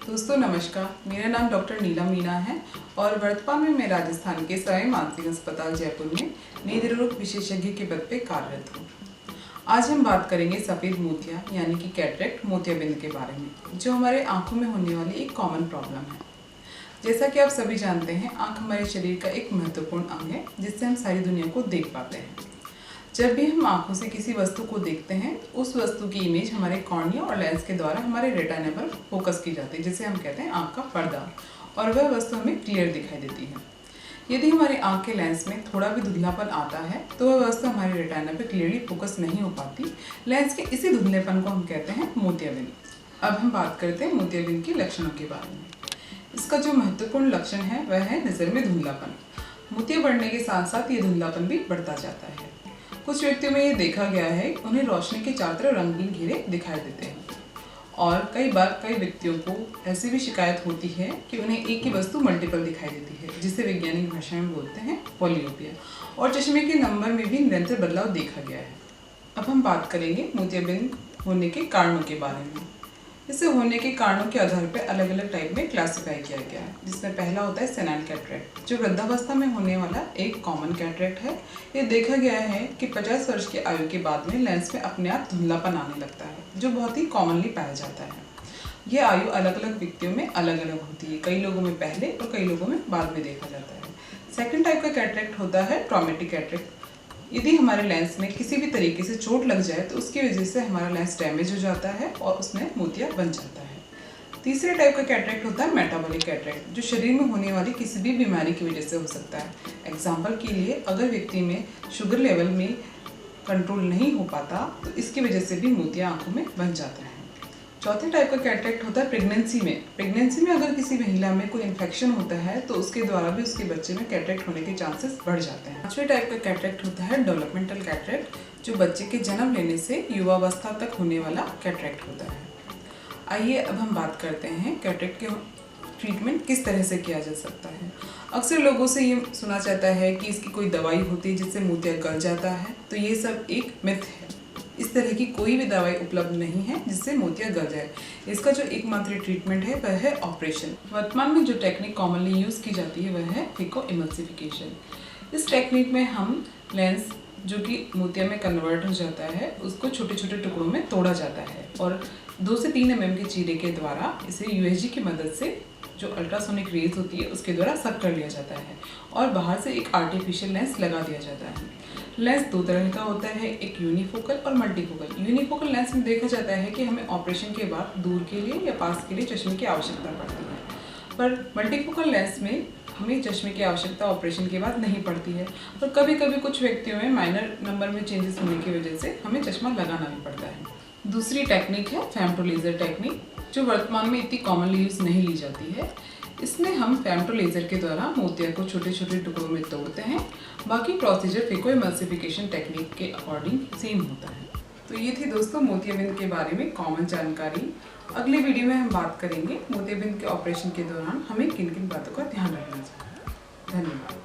दोस्तों नमस्कार, मेरा नाम डॉक्टर नीलम मीना है और वर्तमान में मैं राजस्थान के सवाई मानसिंह अस्पताल जयपुर में नेत्र रोग विशेषज्ञ के पद पे कार्यरत हूँ। आज हम बात करेंगे सफ़ेद मोतिया यानी कि कैटरेक्ट मोतियाबिंद के बारे में, जो हमारे आंखों में होने वाली एक कॉमन प्रॉब्लम है। जैसा कि आप सभी जानते हैं, आँख हमारे शरीर का एक महत्वपूर्ण अंग है जिससे हम सारी दुनिया को देख पाते हैं। जब भी हम आंखों से किसी वस्तु को देखते हैं, उस वस्तु की इमेज हमारे कॉर्निया और लेंस के द्वारा हमारे रेटिना पर फोकस की जाती है, जिसे हम कहते हैं आंख का पर्दा, और वह वस्तु हमें क्लियर दिखाई देती है। यदि हमारी आंख के लेंस में थोड़ा भी धुंधलापन आता है तो वह वस्तु हमारे रेटिना पर क्लियरली फोकस नहीं हो पाती। लेंस के इसी धुंधलेपन को हम कहते हैं मोतियाबिंद। अब हम बात करते हैं मोतियाबिंद के लक्षणों के बारे में। इसका जो महत्वपूर्ण लक्षण है वह है नज़र में धुंधलापन। मोतिया बढ़ने के साथ साथ ये धुंधलापन भी बढ़ता जाता है। कुछ व्यक्तियों में ये देखा गया है, उन्हें रोशनी के चारों तरफ रंगीन घेरे दिखाई देते हैं, और कई बार कई व्यक्तियों को ऐसी भी शिकायत होती है कि उन्हें एक ही वस्तु मल्टीपल दिखाई देती है, जिसे वैज्ञानिक भाषा में बोलते हैं पॉलियोपिया, और चश्मे के नंबर में भी निरंतर बदलाव देखा गया है। अब हम बात करेंगे मोतियाबिंद होने के कारणों के बारे में। इसे होने के कारणों के आधार पर अलग अलग टाइप में क्लासिफाई किया गया है, जिसमें पहला होता है सेनाइल कैटरेक्ट, जो वृद्धावस्था में होने वाला एक कॉमन कैटरेक्ट है। ये देखा गया है कि 50 वर्ष की आयु के बाद में लेंस में अपने आप धुंधलापन आने लगता है, जो बहुत ही कॉमनली पाया जाता है। ये आयु अलग अलग व्यक्तियों में अलग अलग होती है, कई लोगों में पहले और कई लोगों में बाद में देखा जाता है। सेकेंड टाइप का कैटरेक्ट होता है ट्रॉमेटिक कैटरेक्ट। यदि हमारे लेंस में किसी भी तरीके से चोट लग जाए तो उसकी वजह से हमारा लेंस डैमेज हो जाता है और उसमें मोतिया बन जाता है। तीसरे टाइप का कैटरेक्ट होता है मेटाबॉलिक कैटरेक्ट, जो शरीर में होने वाली किसी भी बीमारी की वजह से हो सकता है। एग्जाम्पल के लिए, अगर व्यक्ति में शुगर लेवल में कंट्रोल नहीं हो पाता तो इसकी वजह से भी मोतिया आंखों में बन जाता है। चौथे टाइप का कैटरेक्ट होता है प्रेगनेंसी में। प्रेगनेंसी में अगर किसी महिला में कोई इन्फेक्शन होता है तो उसके द्वारा भी उसके बच्चे में कैटरेक्ट होने के चांसेस बढ़ जाते हैं। पांचवें टाइप का कैटरेक्ट होता है डेवलपमेंटल कैटरेक्ट, जो बच्चे के जन्म लेने से युवावस्था तक होने वाला कैटरेक्ट होता है। आइए अब हम बात करते हैं कैटरेक्ट के ट्रीटमेंट किस तरह से किया जा सकता है। अक्सर लोगों से ये सुना जाता है कि इसकी कोई दवाई होती है जिससे मोतिया गल जाता है, तो ये सब एक मिथ है। इस तरह की कोई भी दवाई उपलब्ध नहीं है जिससे मोतिया गल जाए। इसका जो एकमात्र ट्रीटमेंट है वह है ऑपरेशन। वर्तमान में जो टेक्निक कॉमनली यूज़ की जाती है वह है फिको इमल्सिफिकेशन। इस टेक्निक में हम लेंस जो कि मोतिया में कन्वर्ट हो जाता है, उसको छोटे छोटे टुकड़ों में तोड़ा जाता है और 2 से 3 mm के चीरे के द्वारा इसे USG की मदद से, जो अल्ट्रासोनिक रेज होती है, उसके द्वारा सक कर लिया जाता है और बाहर से एक आर्टिफिशियल लेंस लगा दिया जाता है। लेंस 2 तरह का होता है, एक यूनिफोकल और मल्टीफोकल। यूनिफोकल लेंस में देखा जाता है कि हमें ऑपरेशन के बाद दूर के लिए या पास के लिए चश्मे की आवश्यकता पड़ती है, पर मल्टीफोकल लेंस में हमें चश्मे की आवश्यकता ऑपरेशन के बाद नहीं पड़ती है, और कभी कभी कुछ व्यक्तियों में माइनर नंबर में चेंजेस होने की वजह से हमें चश्मा लगाना भी पड़ता है। दूसरी टेक्निक है फेमटो लेज़र टेक्निक, जो वर्तमान में इतनी कॉमनली यूज़ नहीं ली जाती है। इसमें हम फेमटो लेज़र के द्वारा मोतिया को छोटे छोटे टुकड़ों में तोड़ते हैं। बाकी प्रोसीजर फिको इमल्सिफिकेशन टेक्निक के अकॉर्डिंग सेम होता है। तो ये थी दोस्तों मोतियाबिंद के बारे में कॉमन जानकारी। अगले वीडियो में हम बात करेंगे मोतियाबिंद के ऑपरेशन के दौरान हमें किन किन बातों का ध्यान रखना चाहिए। धन्यवाद।